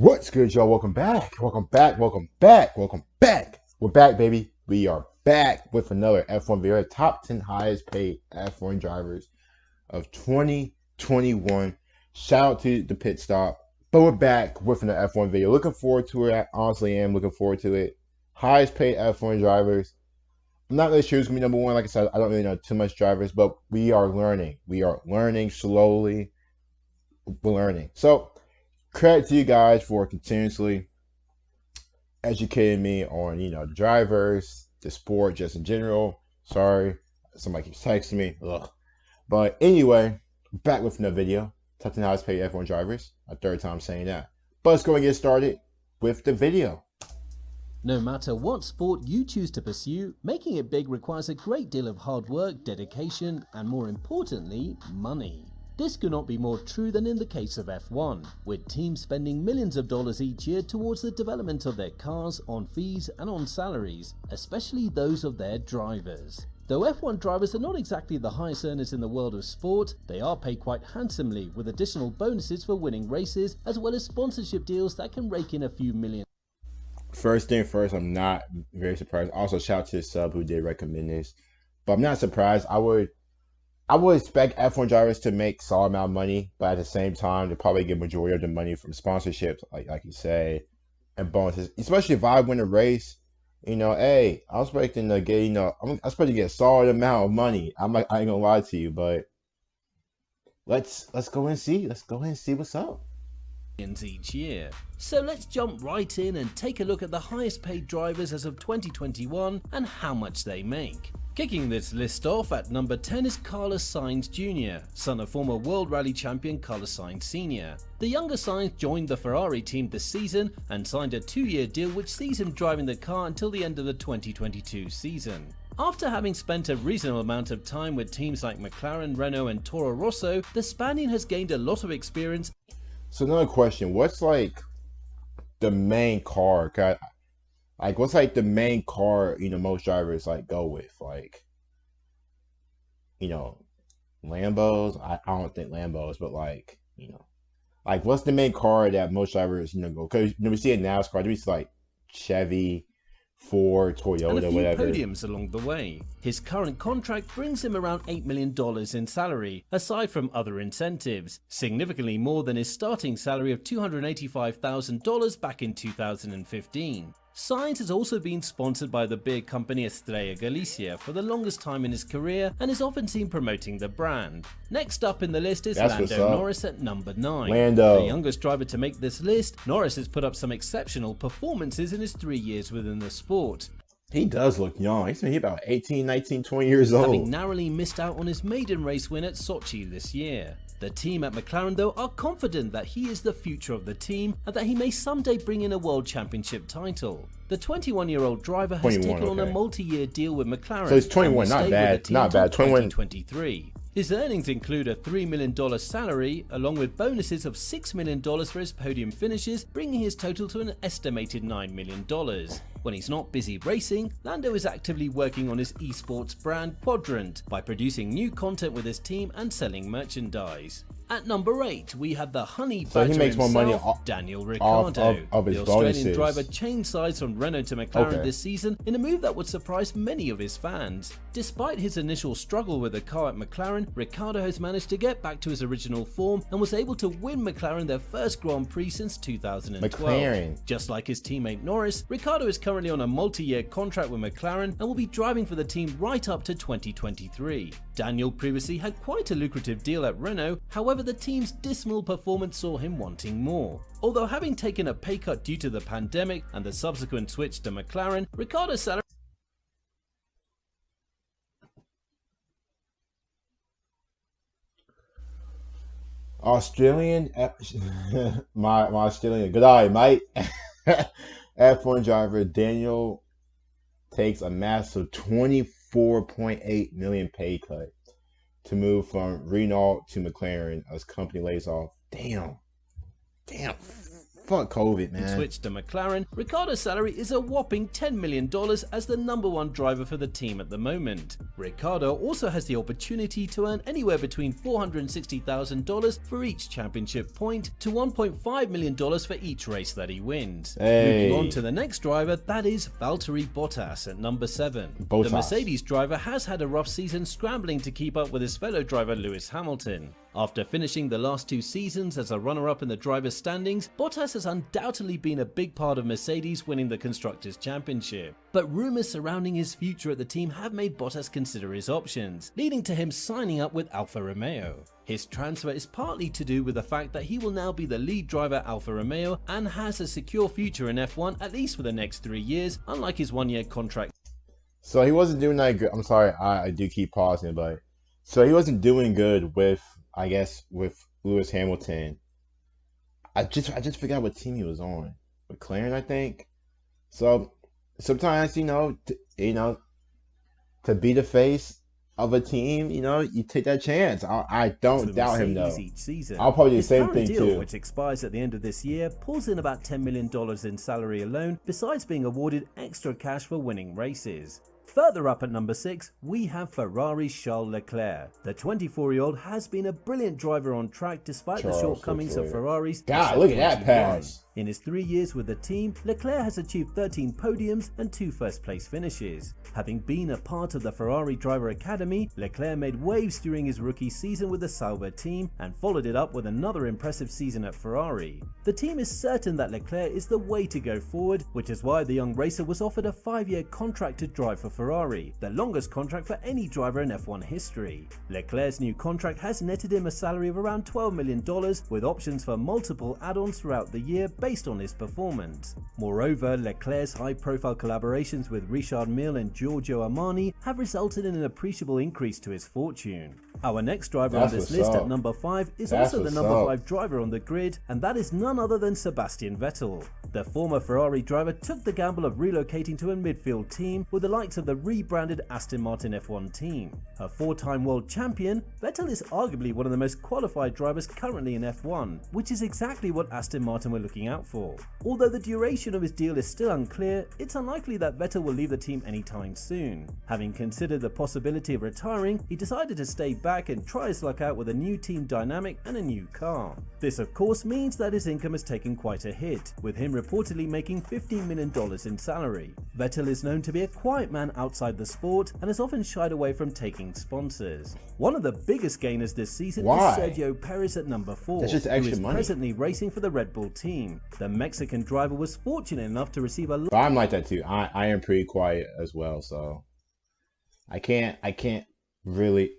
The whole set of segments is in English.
What's good, y'all? Welcome back. Welcome back. Welcome back. Welcome back. We're back, baby. We are back with another F1 video. Top 10 highest paid F1 drivers of 2021. Shout out to the pit stop. But we're back with another F1 video. Looking forward to it. I honestly am looking forward to it. Highest paid F1 drivers. I'm not really sure who's going to be number one. Like I said, I don't really know too much drivers, but we are learning. We are learning slowly. We're learning. So, credit to you guys for continuously educating me on, the drivers, the sport just in general. Sorry, somebody keeps texting me. Ugh. But anyway, back with another video. Top 10 highest paid F1 drivers. My third time saying that. But let's go and get started with the video. No matter what sport you choose to pursue, making it big requires a great deal of hard work, dedication, and more importantly, money. This could not be more true than in the case of F1, with teams spending millions of dollars each year towards the development of their cars, on fees and on salaries, especially those of their drivers. Though F1 drivers are not exactly the highest earners in the world of sport, they are paid quite handsomely with additional bonuses for winning races, as well as sponsorship deals that can rake in a few million. First thing first, I'm not very surprised. Also, shout out to the sub who did recommend this. But I'm not surprised. I would expect F1 drivers to make solid amount of money, but at the same time, they probably get majority of the money from sponsorships, like you say, and bonuses. Especially if I win a race, hey, I'm expecting to get, I'm expecting to get a solid amount of money. I ain't gonna lie to you, but let's go and see. Let's go and see what's up. Each year. So let's jump right in and take a look at the highest paid drivers as of 2021 and how much they make. Kicking this list off at number 10 is Carlos Sainz Jr., son of former World Rally champion Carlos Sainz Sr. The younger Sainz joined the Ferrari team this season and signed a 2-year deal which sees him driving the car until the end of the 2022 season. After having spent a reasonable amount of time with teams like McLaren, Renault and Toro Rosso, the Spaniard has gained a lot of experience. So another question, what's the main car? What's the main car, most drivers go with? Lambos? I don't think Lambos, but what's the main car that most drivers, go? Because, we see in NASCAR, we see Chevy, Ford, Toyota, and a few whatever. podiums along the way. His current contract brings him around $8 million in salary, aside from other incentives, significantly more than his starting salary of $285,000 back in 2015. Sainz has also been sponsored by the beer company Estrella Galicia for the longest time in his career and is often seen promoting the brand. Next up in the list is Lando Norris at number 9. The youngest driver to make this list, Norris has put up some exceptional performances in his 3 years within the sport. He does look young. He's about 18, 19, 20 years old. Having narrowly missed out on his maiden race win at Sochi this year. The team at McLaren, though, are confident that he is the future of the team and that he may someday bring in a world championship title. The 21-year-old driver has taken on a multi-year deal with McLaren. So he's 21, not bad, not bad. 2023. His earnings include a $3 million salary, along with bonuses of $6 million for his podium finishes, bringing his total to an estimated $9 million. When he's not busy racing, Lando is actively working on his esports brand Quadrant by producing new content with his team and selling merchandise. At number 8, we have the honey badger he makes more money Daniel Ricciardo. Of his the Australian bonuses. driver changed sides from Renault to McLaren this season in a move that would surprise many of his fans. Despite his initial struggle with the car at McLaren, Ricciardo has managed to get back to his original form and was able to win McLaren their first Grand Prix since 2012. Just like his teammate Norris, Ricciardo is currently on a multi-year contract with McLaren and will be driving for the team right up to 2023. Daniel previously had quite a lucrative deal at Renault, however the team's dismal performance saw him wanting more. Although having taken a pay cut due to the pandemic and the subsequent switch to McLaren, Ricciardo's salary Australian, my Australian, good eye, mate. F1 driver Daniel takes a massive 24.8 million pay cut to move from Renault to McLaren as company lays off. Damn, Fuck COVID, man. Switch to McLaren, Ricciardo's salary is a whopping $10 million as the #1 driver for the team at the moment. Ricciardo also has the opportunity to earn anywhere between $460,000 for each championship point to $1.5 million for each race that he wins. Hey. Moving on to the next driver, that is Valtteri Bottas at number 7. The Mercedes driver has had a rough season scrambling to keep up with his fellow driver Lewis Hamilton. After finishing the last 2 seasons as a runner-up in the drivers' standings, Bottas has undoubtedly been a big part of Mercedes winning the Constructors' Championship. But rumours surrounding his future at the team have made Bottas consider his options, leading to him signing up with Alfa Romeo. His transfer is partly to do with the fact that he will now be the lead driver at Alfa Romeo and has a secure future in F1 at least for the next 3 years, unlike his 1-year contract. So he wasn't doing that good. I'm sorry, I do keep pausing, but so he wasn't doing good with, I guess, with Lewis Hamilton. I just forgot what team he was on. McLaren, I think. So sometimes, to be the face of a team, you take that chance. I don't doubt him though. Each season. I'll probably do the His same current thing deal, too. which expires at the end of this year, pulls in about $10 million in salary alone, besides being awarded extra cash for winning races. Further up at number 6, we have Ferrari's Charles Leclerc. The 24-year-old has been a brilliant driver on track despite the shortcomings of Ferrari's. God, look at that pass. In his 3 years with the team, Leclerc has achieved 13 podiums and 2 first-place finishes. Having been a part of the Ferrari Driver Academy, Leclerc made waves during his rookie season with the Sauber team and followed it up with another impressive season at Ferrari. The team is certain that Leclerc is the way to go forward, which is why the young racer was offered a 5-year contract to drive for Ferrari, the longest contract for any driver in F1 history. Leclerc's new contract has netted him a salary of around $12 million, with options for multiple add-ons throughout the year based on his performance. Moreover, Leclerc's high-profile collaborations with Richard Mille and Giorgio Armani have resulted in an appreciable increase to his fortune. Our next driver on this list at number 5 is also the number 5 driver on the grid, and that is none other than Sebastian Vettel. The former Ferrari driver took the gamble of relocating to a midfield team with the likes of the rebranded Aston Martin F1 team. A 4-time world champion, Vettel is arguably one of the most qualified drivers currently in F1, which is exactly what Aston Martin were looking out for. Although the duration of his deal is still unclear, it's unlikely that Vettel will leave the team anytime soon. Having considered the possibility of retiring, he decided to stay back and try his luck out with a new team dynamic and a new car. This of course means that his income has taken quite a hit, with him reportedly making $15 million in salary. Vettel is known to be a quiet man outside the sport and has often shied away from taking sponsors. One of the biggest gainers this season is Sergio Perez at number 4, who is presently racing for the Red Bull team. The Mexican driver was fortunate enough to receive a But I'm like that too. I am pretty quiet as well, so I can't really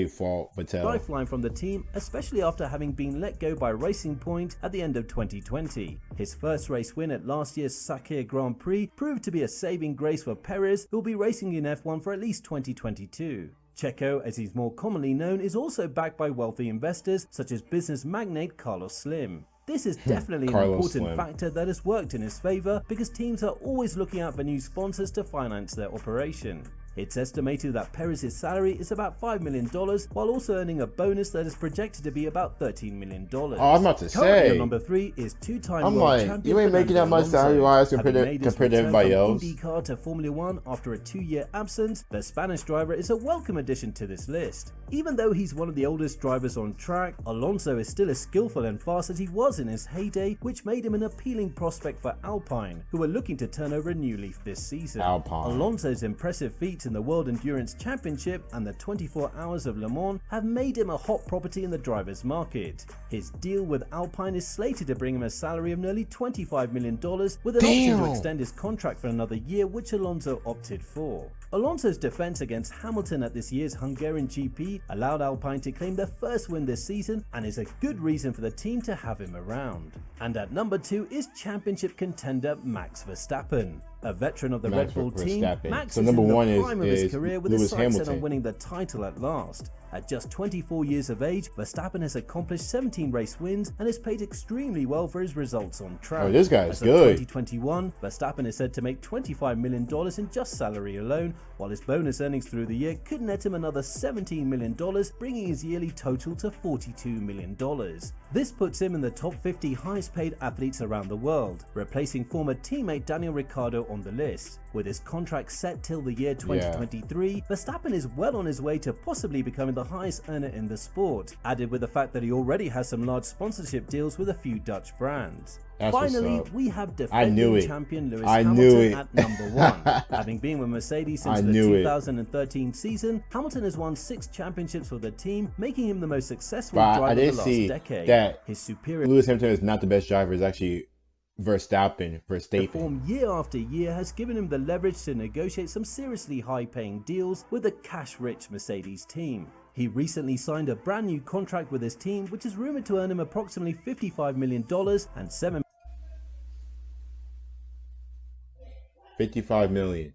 fault Vettel. lifeline from the team, especially after having been let go by Racing Point at the end of 2020. His first race win at last year's Sakhir Grand Prix proved to be a saving grace for Perez, who will be racing in F1 for at least 2022. Checo, as he's more commonly known, is also backed by wealthy investors such as business magnate Carlos Slim. This is definitely an important factor that has worked in his favour because teams are always looking out for new sponsors to finance their operation. It's estimated that Perez's salary is about $5 million, while also earning a bonus that is projected to be about $13 million. Oh, I'm about to Currently say. on number 3 is 2-time I'm world like, champion you ain't making that much salary-wise compared to everybody else. IndyCar to Formula 1 after a 2-year absence, the Spanish driver is a welcome addition to this list. Even though he's one of the oldest drivers on track, Alonso is still as skillful and fast as he was in his heyday, which made him an appealing prospect for Alpine, who are looking to turn over a new leaf this season. Alonso's impressive feats in the World Endurance Championship and the 24 Hours of Le Mans have made him a hot property in the drivers' market. His deal with Alpine is slated to bring him a salary of nearly $25 million, with an option to extend his contract for another year, which Alonso opted for. Alonso's defense against Hamilton at this year's Hungarian GP allowed Alpine to claim their first win this season and is a good reason for the team to have him around. And at number 2 is championship contender Max Verstappen. A veteran of the Red Bull team, Max is in the prime of his career with his sights set on winning the title at last. At just 24 years of age, Verstappen has accomplished 17 race wins and is paid extremely well for his results on track. Oh, this guy's As of good. 2021, Verstappen is said to make $25 million in just salary alone, while his bonus earnings through the year could net him another $17 million, bringing his yearly total to $42 million. This puts him in the top 50 highest paid athletes around the world, replacing former teammate Daniel Ricciardo on the list. With his contract set till the year 2023, Verstappen is well on his way to possibly becoming the highest earner in the sport, added with the fact that he already has some large sponsorship deals with a few Dutch brands. Finally, we have defending champion Lewis Hamilton at number 1. Having been with Mercedes since the 2013 season, Hamilton has won 6 championships for the team, making him the most successful driver of the last decade. That his superior Lewis Hamilton is not the best driver, is actually Verstappen. Form year after year has given him the leverage to negotiate some seriously high-paying deals with the cash-rich Mercedes team. He recently signed a brand new contract with his team, which is rumored to earn him approximately $55 million and $55 million.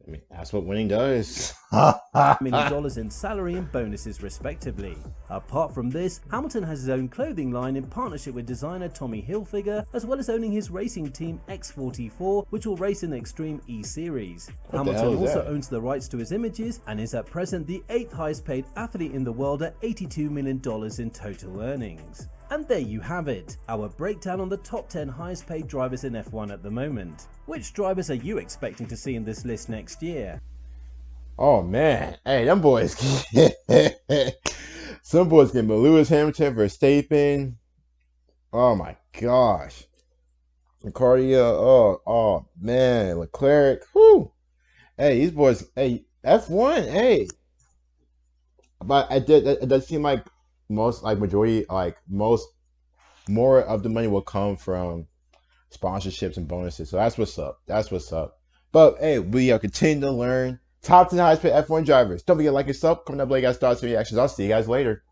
I mean, that's what winning does. $7 million in salary and bonuses respectively. Apart from this, Hamilton has his own clothing line in partnership with designer Tommy Hilfiger, as well as owning his racing team X44, which will race in the Extreme E Series. Hamilton also owns the rights to his images and is at present the 8th highest paid athlete in the world at $82 million in total earnings. And there you have it, our breakdown on the top 10 highest paid drivers in F1 at the moment. Which drivers are you expecting to see in this list next year? Oh man, hey, them boys, some boys can be Lewis Hamilton, Verstappen. Oh my gosh, Ricciardo. Oh man, Leclerc. Whoo, hey, these boys. Hey, F1. Hey, but it does seem like more of the money will come from sponsorships and bonuses. So that's what's up. That's what's up. But hey, we are continuing to learn top 10 highest paid F1 drivers. Don't forget to like and sub. Comment down below, you guys' thoughts and reactions. I'll see you guys later.